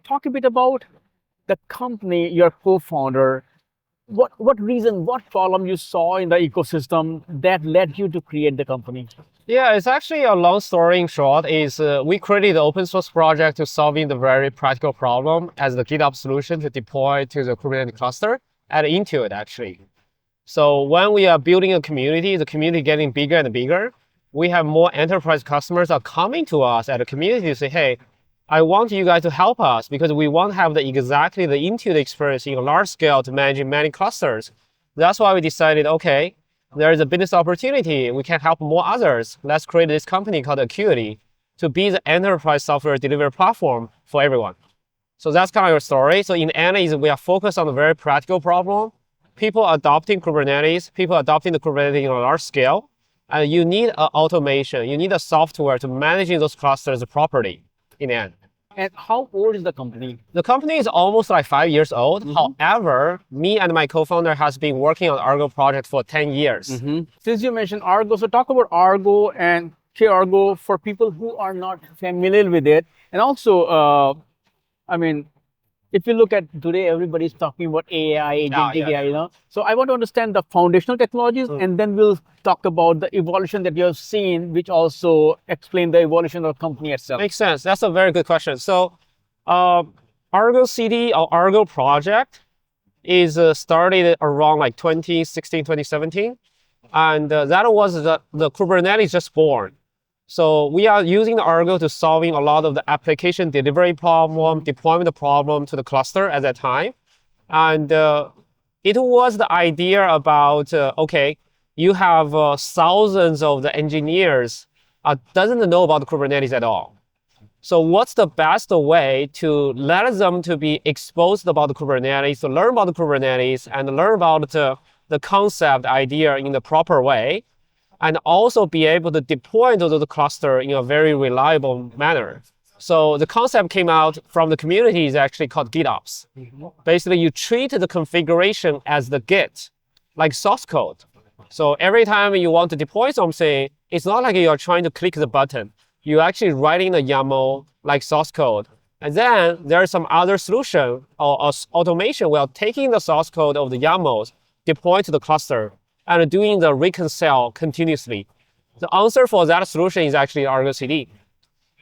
talk a bit about the company, your co-founder. What reason, what problem you saw in the ecosystem that led you to create the company? Yeah, it's actually a long story in short. Is we created the open source project to solving the very practical problem as the GitOps solution to deploy to the Kubernetes cluster at Intuit actually. So when we are building a community, the community getting bigger and bigger, we have more enterprise customers are coming to us at the community to say, hey, I want you guys to help us because we want to have exactly the Intuit experience in a large scale to manage many clusters. That's why we decided, okay, there is a business opportunity. We can help more others. Let's create this company called Akuity to be the enterprise software delivery platform for everyone. So that's kind of our story. So in the end, we are focused on a very practical problem. People adopting Kubernetes, people adopting the Kubernetes in a large scale, and you need an automation. You need a software to managing those clusters properly in the end. And how old is the company? The company is almost like 5 years old. However, me and my co-founder has been working on Argo project for 10 years. Since you mentioned Argo, so talk about Argo and Argo for people who are not familiar with it. And also, I mean, if you look at today, everybody's talking about AI, agentic AI, So I want to understand the foundational technologies, and then we'll talk about the evolution that you have seen, which also explain the evolution of the company itself. Makes sense. That's a very good question. So Argo CD or Argo project is started around like 2016, 2017. And that was the Kubernetes just born. So we are using the Argo to solving a lot of the application delivery problem, deployment problem to the cluster at that time. And it was the idea about, okay, you have thousands of the engineers doesn't know about Kubernetes at all. So what's the best way to let them to be exposed about the Kubernetes, to learn about the Kubernetes and learn about the concept idea in the proper way, and also be able to deploy into the cluster in a very reliable manner. So the concept came out from the community is actually called GitOps. Basically, you treat the configuration as the Git, like source code. So every time you want to deploy something, it's not like you're trying to click the button. You're actually writing the YAML like source code. And then there's some other solution or automation where taking the source code of the YAMLs, deploy to the cluster, and doing the reconcile continuously. The answer for that solution is actually Argo CD.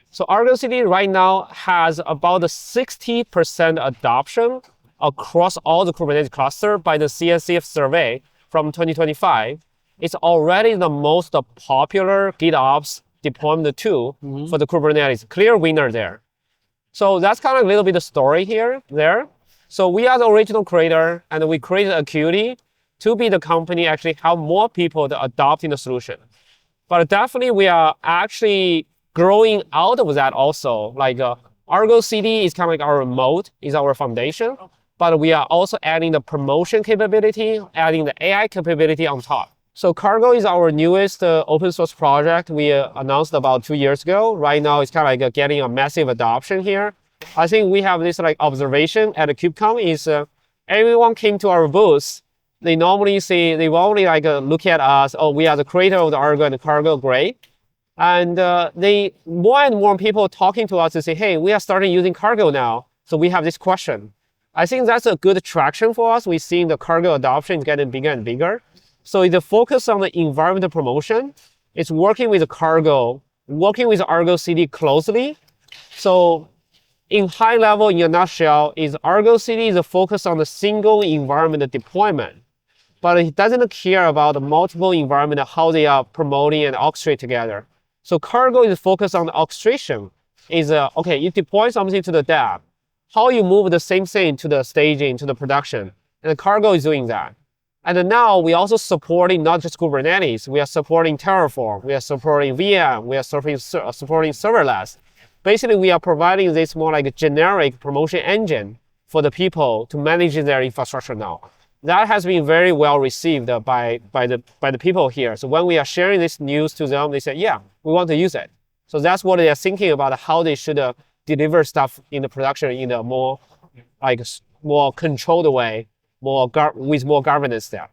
So Argo CD right now has about a 60% adoption across all the Kubernetes cluster by the CNCF survey from 2025. It's already the most popular GitOps deployment tool for the Kubernetes. Clear winner there. So that's kind of a little bit of story there. So we are the original creator, and we created Akuity to be the company actually help more people to adopt in the solution. But definitely we are actually growing out of that also. Like Argo CD is kind of like our mode, is our foundation, but we are also adding the promotion capability, adding the AI capability on top. So Kargo is our newest open source project we announced about 2 years ago. Right now it's kind of like getting a massive adoption here. I think we have this like observation at the KubeCon is everyone came to our booth. They normally say, they only like look at us, oh, we are the creator of the Argo and the Kargo, great. And they more and more people talking to us to say, hey, we are starting using Kargo now. So we have this question. I think that's a good traction for us. We're seeing the Kargo adoption is getting bigger and bigger. So it's a focus on the environmental promotion. It's working with the Kargo, working with Argo CD closely. So in high level, in a nutshell, is Argo CD is a focus on the single environment deployment. But it doesn't care about the multiple environment, how they are promoting and orchestrate together. So Kargo is focused on the orchestration. Is okay, you deploy something to the dev, how you move the same thing to the staging, to the production. And the Kargo is doing that. And now we also supporting not just Kubernetes, we are supporting Terraform, we are supporting VM, we are supporting serverless. Basically, we are providing this more like a generic promotion engine for the people to manage their infrastructure now. That has been very well received by the people here. So when we are sharing this news to them, they say, yeah, we want to use it. So that's what they are thinking about how they should deliver stuff in the production in a more controlled way, with more governance there.